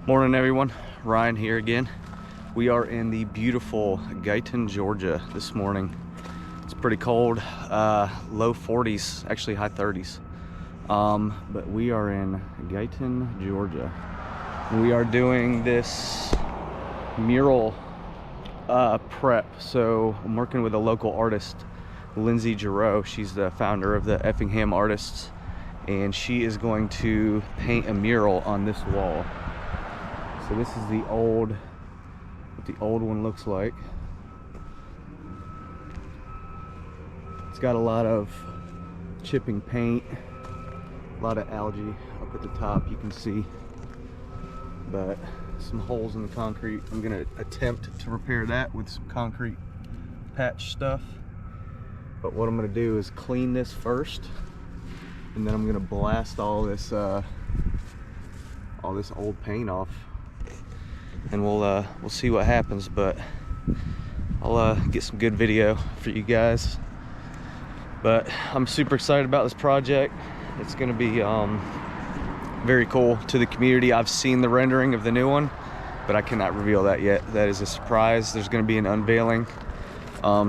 Morning everyone, Ryan here again. We are in the beautiful Guyton, Georgia this morning. It's pretty cold, low 40s, actually high 30s. But we are in Guyton, Georgia. We are doing this mural prep. So I'm working with a local artist, Lindsey Gerow. She's the founder of the Effingham Artists, and she is going to paint a mural on this wall. So this is what the old one looks like. It's got a lot of chipping paint, a lot of algae up at the top, you can see, but some holes in the concrete. I'm gonna attempt to repair that with some concrete patch stuff. But what I'm gonna do is clean this first, and then I'm gonna blast all this old paint off, and we'll see what happens. But I'll get some good video for you guys. But I'm super excited about this project. It's gonna be very cool to the community. I've seen the rendering of the new one, but I cannot reveal that yet. That is a surprise. There's gonna be an unveiling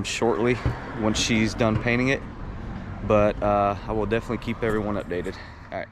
shortly once she's done painting it. But I will definitely keep everyone updated. All right.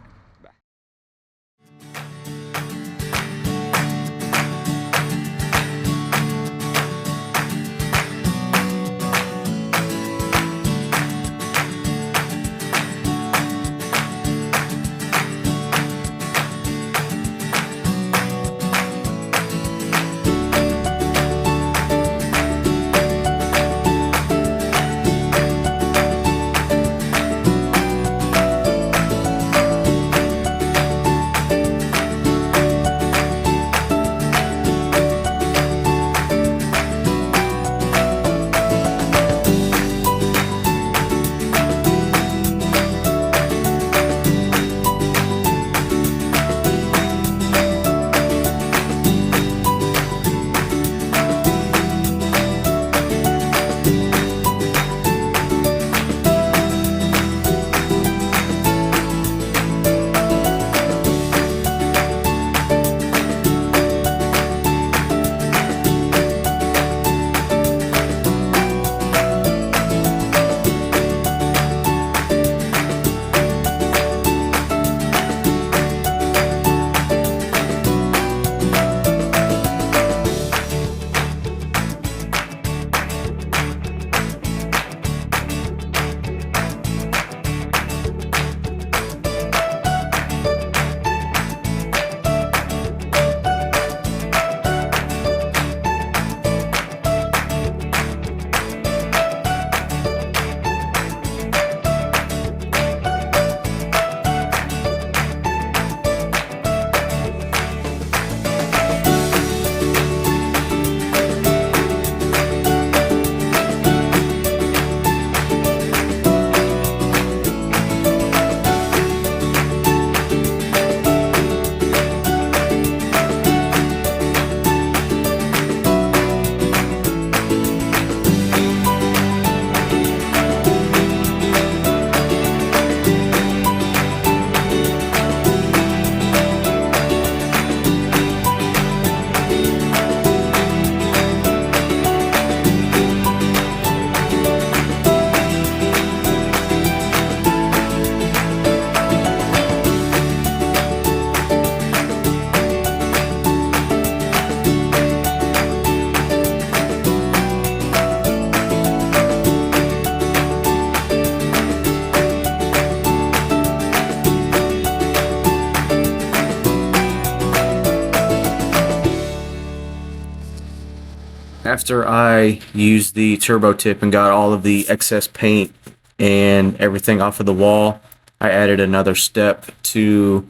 After I used the turbo tip and got all of the excess paint and everything off of the wall, I added another step to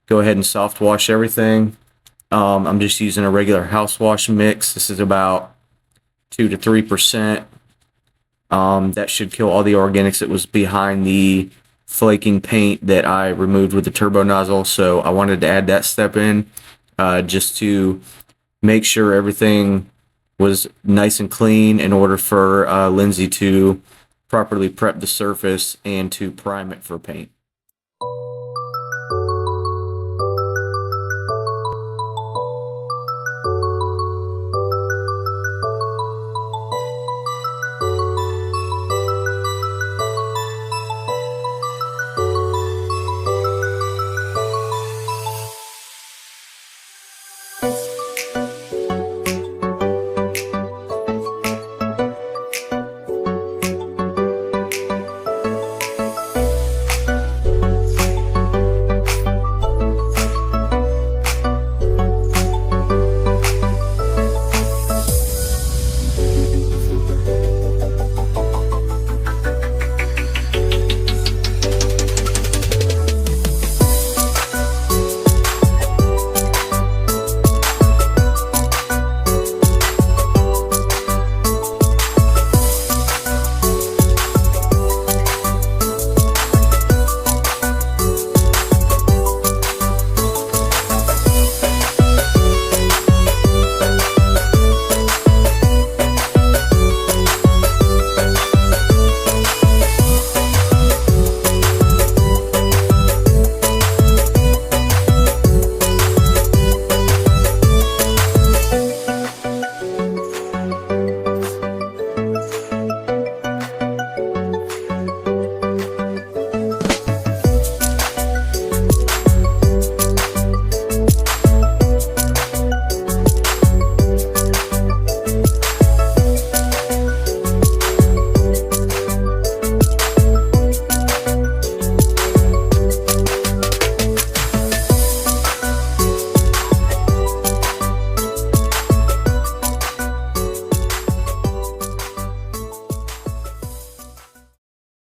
go ahead and soft wash everything. I'm just using a regular house wash mix. This is about 2 to 3%. That should kill all the organics that was behind the flaking paint that I removed with the turbo nozzle. So I wanted to add that step in just to make sure everything was nice and clean in order for Lindsey to properly prep the surface and to prime it for paint.